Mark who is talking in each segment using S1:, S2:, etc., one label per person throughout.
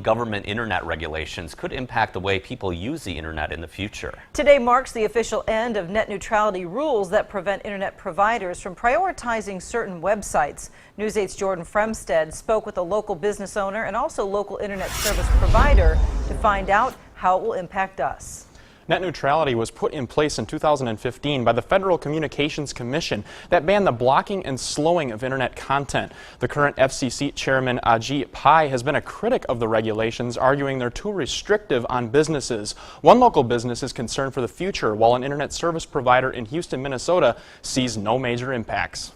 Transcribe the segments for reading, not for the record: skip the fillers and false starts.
S1: government internet regulations could impact the way people use the internet in the future.
S2: Today marks the official end of net neutrality rules that prevent internet providers from prioritizing certain websites. News 8's Jordan Fremstead spoke with a local business owner and also local internet service provider to find out how it will impact us.
S3: Net neutrality was put in place in 2015 by the Federal Communications Commission that banned the blocking and slowing of internet content. The current FCC chairman Ajit Pai has been a critic of the regulations, arguing they're too restrictive on businesses. One local business is concerned for the future, while an internet service provider in Houston, Minnesota sees no major impacts.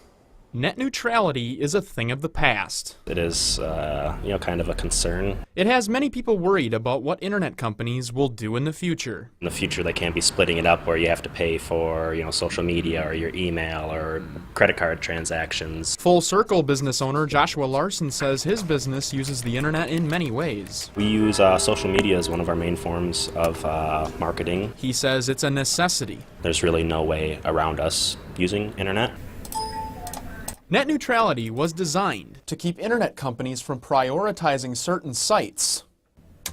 S4: Net neutrality is a thing of the past.
S5: It is, kind of a concern.
S4: It has many people worried about what internet companies will do in the future.
S5: In the future, they can't be splitting it up where you have to pay for, social media or your email or credit card transactions.
S4: Full Circle business owner Joshua Larson says his business uses the internet in many ways.
S5: We use social media as one of our main forms of marketing.
S4: He says it's a necessity.
S5: There's really no way around us using internet.
S4: Net neutrality was designed
S3: to keep internet companies from prioritizing certain sites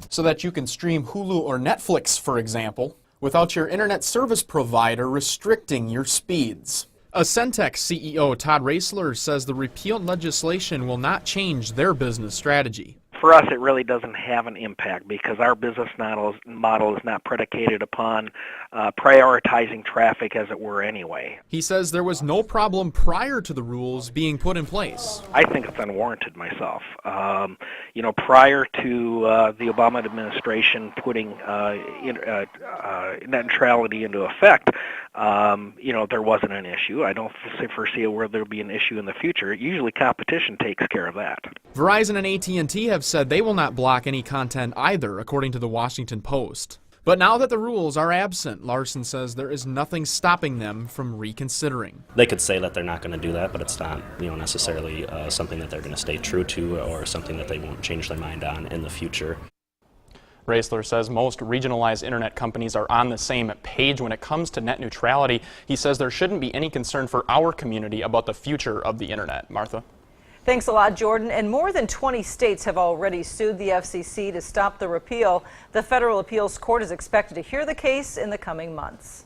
S3: so that you can stream Hulu or Netflix, for example, without your internet service provider restricting your speeds.
S4: Centex CEO Todd Raisler says the repealed legislation will not change their business strategy.
S6: For us, it really doesn't have an impact because our business model is not predicated upon prioritizing traffic, as it were, anyway.
S4: He says there was no problem prior to the rules being put in place.
S6: I think it's unwarranted myself. Prior to the Obama administration putting net neutrality into effect, there wasn't an issue. I don't foresee where there'll be an issue in the future. Usually competition takes care of that.
S4: Verizon and AT&T have said they will not block any content either, according to the Washington Post. But now that the rules are absent, Larson says there is nothing stopping them from reconsidering.
S5: They could say that they're not going to do that, but it's not, necessarily something that they're going to stay true to or something that they won't change their mind on in the future.
S3: Raisler says most regionalized internet companies are on the same page when it comes to net neutrality. He says there shouldn't be any concern for our community about the future of the internet. Martha?
S2: Thanks a lot, Jordan. And more than 20 states have already sued the FCC to stop the repeal. The Federal Appeals Court is expected to hear the case in the coming months.